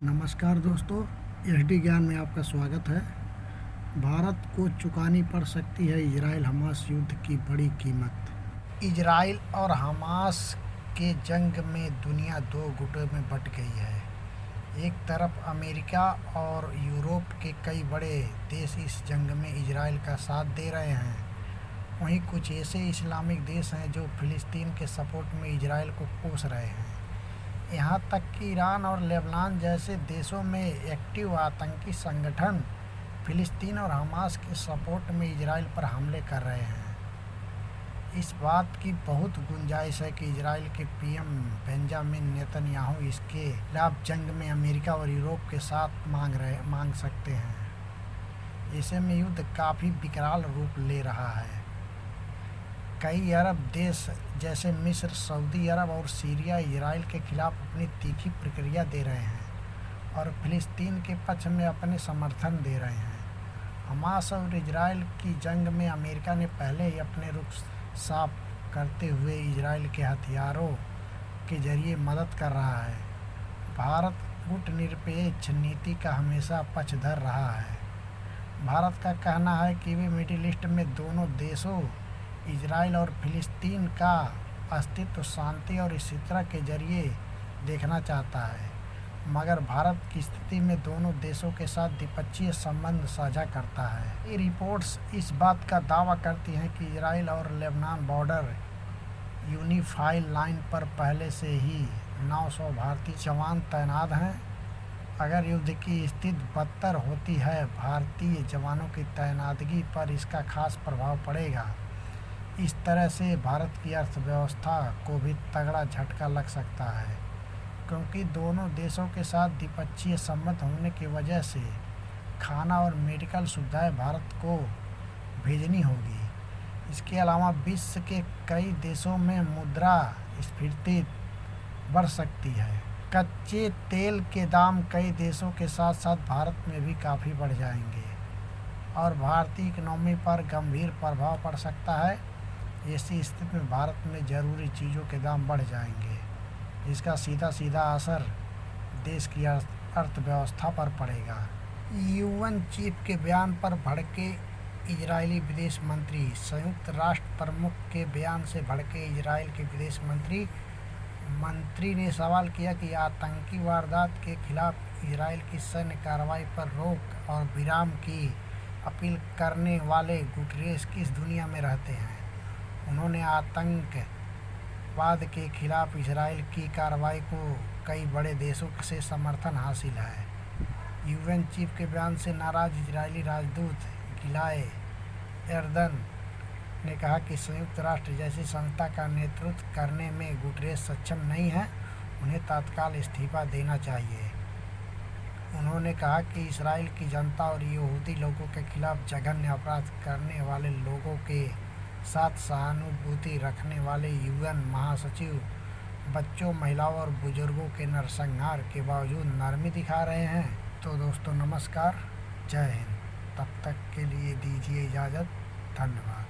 नमस्कार दोस्तों, एचडी ज्ञान में आपका स्वागत है। भारत को चुकानी पड़ सकती है इजराइल हमास युद्ध की बड़ी कीमत। इजराइल और हमास के जंग में दुनिया दो गुटों में बंट गई है। एक तरफ अमेरिका और यूरोप के कई बड़े देश इस जंग में इजराइल का साथ दे रहे हैं। वहीं कुछ ऐसे इस्लामिक देश हैं जो फिलिस्तीन के सपोर्ट में इजराइल को कोस रहे हैं। यहाँ तक कि ईरान और लेबनान जैसे देशों में एक्टिव आतंकी संगठन फिलिस्तीन और हमास के सपोर्ट में इजराइल पर हमले कर रहे हैं। इस बात की बहुत गुंजाइश है कि इजराइल के पीएम बेंजामिन नेतन्याहू इसके खिलाफ जंग में अमेरिका और यूरोप के साथ मांग सकते हैं। ऐसे में युद्ध काफ़ी विकराल रूप ले रहा है। कई अरब देश जैसे मिस्र, सऊदी अरब और सीरिया इजराइल के खिलाफ अपनी तीखी प्रतिक्रिया दे रहे हैं और फिलिस्तीन के पक्ष में अपने समर्थन दे रहे हैं। हमास और इजराइल की जंग में अमेरिका ने पहले ही अपने रुख साफ करते हुए इजराइल के हथियारों के जरिए मदद कर रहा है। भारत गुटनिरपेक्ष नीति का हमेशा पक्षधर रहा है। भारत का कहना है कि वे मिडिल ईस्ट में दोनों देशों इजराइल और फिलिस्तीन का अस्तित्व शांति और स्थिरता के जरिए देखना चाहता है, मगर भारत की स्थिति में दोनों देशों के साथ द्विपक्षीय संबंध साझा करता है। ये रिपोर्ट्स इस बात का दावा करती हैं कि इजराइल और लेबनान बॉर्डर यूनिफाइड लाइन पर पहले से ही 900 भारतीय जवान तैनात हैं। अगर युद्ध की स्थिति बदतर होती है, भारतीय जवानों की तैनातगी पर इसका खास प्रभाव पड़ेगा। इस तरह से भारत की अर्थव्यवस्था को भी तगड़ा झटका लग सकता है, क्योंकि दोनों देशों के साथ द्विपक्षीय संबंध होने की वजह से खाना और मेडिकल सुविधाएं भारत को भेजनी होगी। इसके अलावा विश्व के कई देशों में मुद्रास्फीति बढ़ सकती है। कच्चे तेल के दाम कई देशों के साथ साथ भारत में भी काफ़ी बढ़ जाएंगे और भारतीय इकोनॉमी पर गंभीर प्रभाव पड़ सकता है। ऐसी स्थिति में भारत में ज़रूरी चीज़ों के दाम बढ़ जाएंगे, जिसका सीधा असर देश की अर्थव्यवस्था पर पड़ेगा। यूएन चीफ के बयान पर भड़के इजरायली विदेश मंत्री। संयुक्त राष्ट्र प्रमुख के बयान से भड़के इजरायल के विदेश मंत्री ने सवाल किया कि आतंकी वारदात के खिलाफ इजरायल की सैन्य कार्रवाई पर रोक और विराम की अपील करने वाले गुटरेस किस दुनिया में रहते हैं। उन्होंने आतंकवाद के खिलाफ इजराइल की कार्रवाई को कई बड़े देशों से समर्थन हासिल है। यूएन चीफ के बयान से नाराज इजरायली राजदूत गिलाद एर्दन ने कहा कि संयुक्त राष्ट्र जैसी संस्था का नेतृत्व करने में गुटरेस सक्षम नहीं है, उन्हें तत्काल इस्तीफा देना चाहिए। उन्होंने कहा कि इसराइल की जनता और यहूदी लोगों के खिलाफ जघन्य अपराध करने वाले लोगों के साथ सहानुभूति रखने वाले यूएन महासचिव बच्चों, महिलाओं और बुजुर्गों के नरसंहार के बावजूद नरमी दिखा रहे हैं। तो दोस्तों नमस्कार, जय हिंद। तब तक के लिए दीजिए इजाज़त। धन्यवाद।